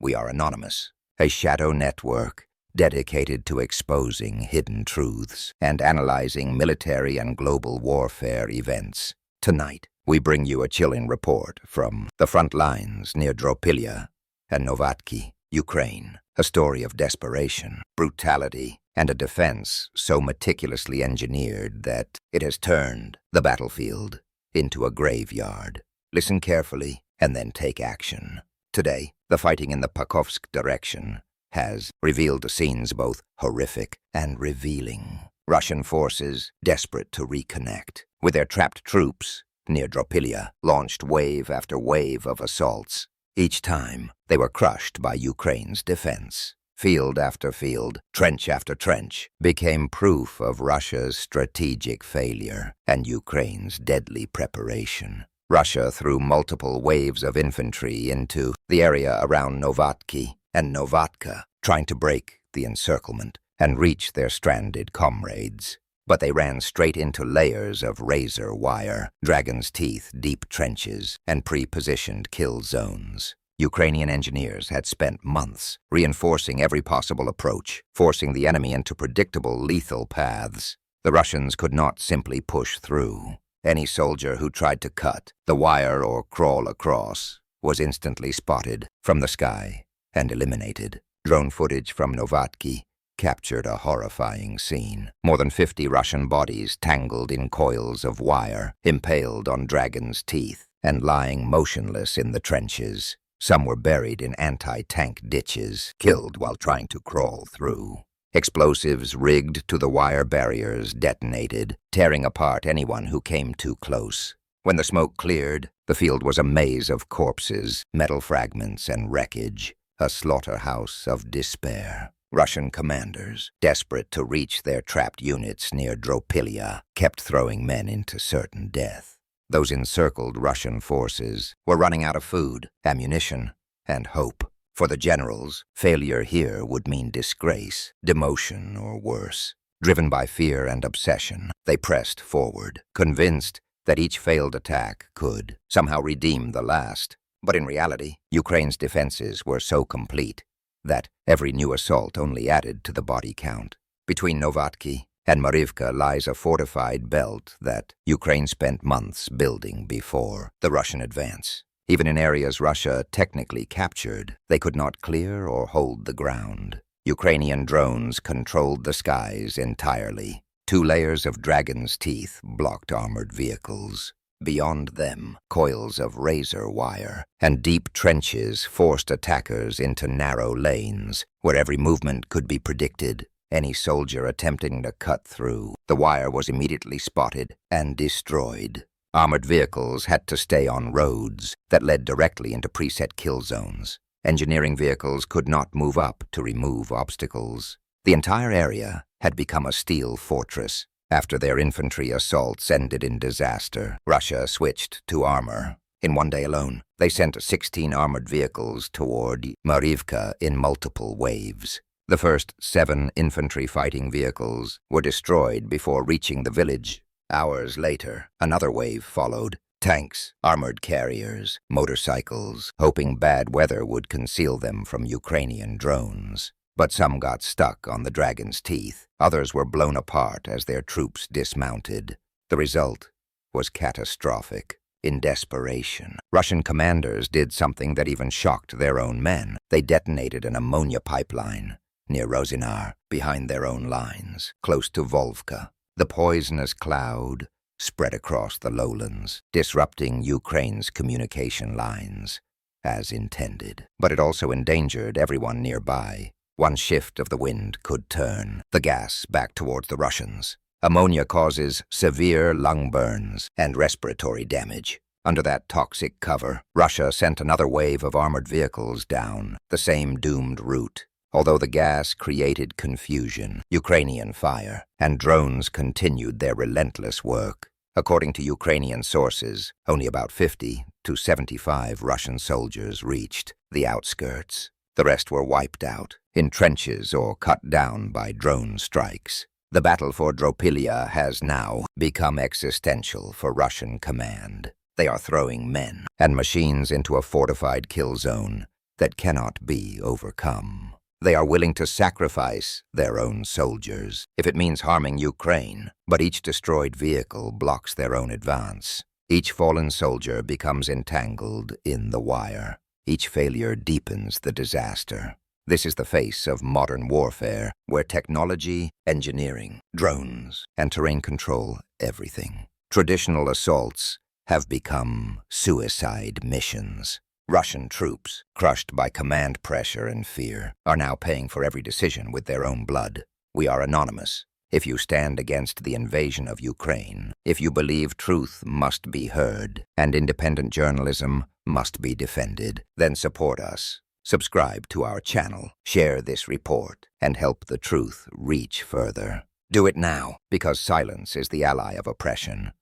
We are Anonymous, a shadow network dedicated to exposing hidden truths and analyzing military and global warfare events. Tonight, we bring you a chilling report from the front lines near Dropilia and Novatki, Ukraine, a story of desperation, brutality, and a defense so meticulously engineered that it has turned the battlefield into a graveyard. Listen carefully and then take action. Today, the fighting in the Pakovsk direction has revealed scenes both horrific and revealing. Russian forces, desperate to reconnect with their trapped troops near Dropilia, launched wave after wave of assaults. Each time, they were crushed by Ukraine's defense. Field after field, trench after trench, became proof of Russia's strategic failure and Ukraine's deadly preparation. Russia threw multiple waves of infantry into the area around Novatki and Novatka, trying to break the encirclement and reach their stranded comrades. But they ran straight into layers of razor wire, dragon's teeth, deep trenches, and pre-positioned kill zones. Ukrainian engineers had spent months reinforcing every possible approach, forcing the enemy into predictable, lethal paths. The Russians could not simply push through. Any soldier who tried to cut the wire or crawl across was instantly spotted from the sky and eliminated. Drone footage from Novatki captured a horrifying scene. More than 50 Russian bodies tangled in coils of wire, impaled on dragon's teeth, and lying motionless in the trenches. Some were buried in anti-tank ditches, killed while trying to crawl through. Explosives rigged to the wire barriers detonated, tearing apart anyone who came too close. When the smoke cleared, the field was a maze of corpses, metal fragments, and wreckage, a slaughterhouse of despair. Russian commanders, desperate to reach their trapped units near Dropilia, kept throwing men into certain death. Those encircled Russian forces were running out of food, ammunition, and hope. For the generals, failure here would mean disgrace, demotion, or worse. Driven by fear and obsession, they pressed forward, convinced that each failed attack could somehow redeem the last. But in reality, Ukraine's defenses were so complete that every new assault only added to the body count. Between Novatki and Marivka lies a fortified belt that Ukraine spent months building before the Russian advance. Even in areas Russia technically captured, they could not clear or hold the ground. Ukrainian drones controlled the skies entirely. 2 layers of dragon's teeth blocked armored vehicles. Beyond them, coils of razor wire and deep trenches forced attackers into narrow lanes where every movement could be predicted. Any soldier attempting to cut through the wire was immediately spotted and destroyed. Armored vehicles had to stay on roads that led directly into preset kill zones. Engineering vehicles could not move up to remove obstacles. The entire area had become a steel fortress. After their infantry assaults ended in disaster, Russia switched to armor. In one day alone, they sent 16 armored vehicles toward Marivka in multiple waves. The first 7 infantry fighting vehicles were destroyed before reaching the village. Hours later, another wave followed. Tanks, armored carriers, motorcycles, hoping bad weather would conceal them from Ukrainian drones. But some got stuck on the dragon's teeth. Others were blown apart as their troops dismounted. The result was catastrophic. In desperation, Russian commanders did something that even shocked their own men. They detonated an ammonia pipeline near Razorwire, behind their own lines, close to Volvka. The poisonous cloud spread across the lowlands, disrupting Ukraine's communication lines, as intended. But it also endangered everyone nearby. One shift of the wind could turn the gas back towards the Russians. Ammonia causes severe lung burns and respiratory damage. Under that toxic cover, Russia sent another wave of armored vehicles down the same doomed route. Although the gas created confusion, Ukrainian fire and drones continued their relentless work. According to Ukrainian sources, only about 50 to 75 Russian soldiers reached the outskirts. The rest were wiped out in trenches or cut down by drone strikes. The battle for Dropilia has now become existential for Russian command. They are throwing men and machines into a fortified kill zone that cannot be overcome. They are willing to sacrifice their own soldiers if it means harming Ukraine, but each destroyed vehicle blocks their own advance. Each fallen soldier becomes entangled in the wire. Each failure deepens the disaster. This is the face of modern warfare, where technology, engineering, drones, and terrain control everything. Traditional assaults have become suicide missions. Russian troops, crushed by command pressure and fear, are now paying for every decision with their own blood. We are anonymous. If you stand against the invasion of Ukraine, if you believe truth must be heard and independent journalism must be defended, then support us. Subscribe to our channel, share this report, and help the truth reach further. Do it now, because silence is the ally of oppression.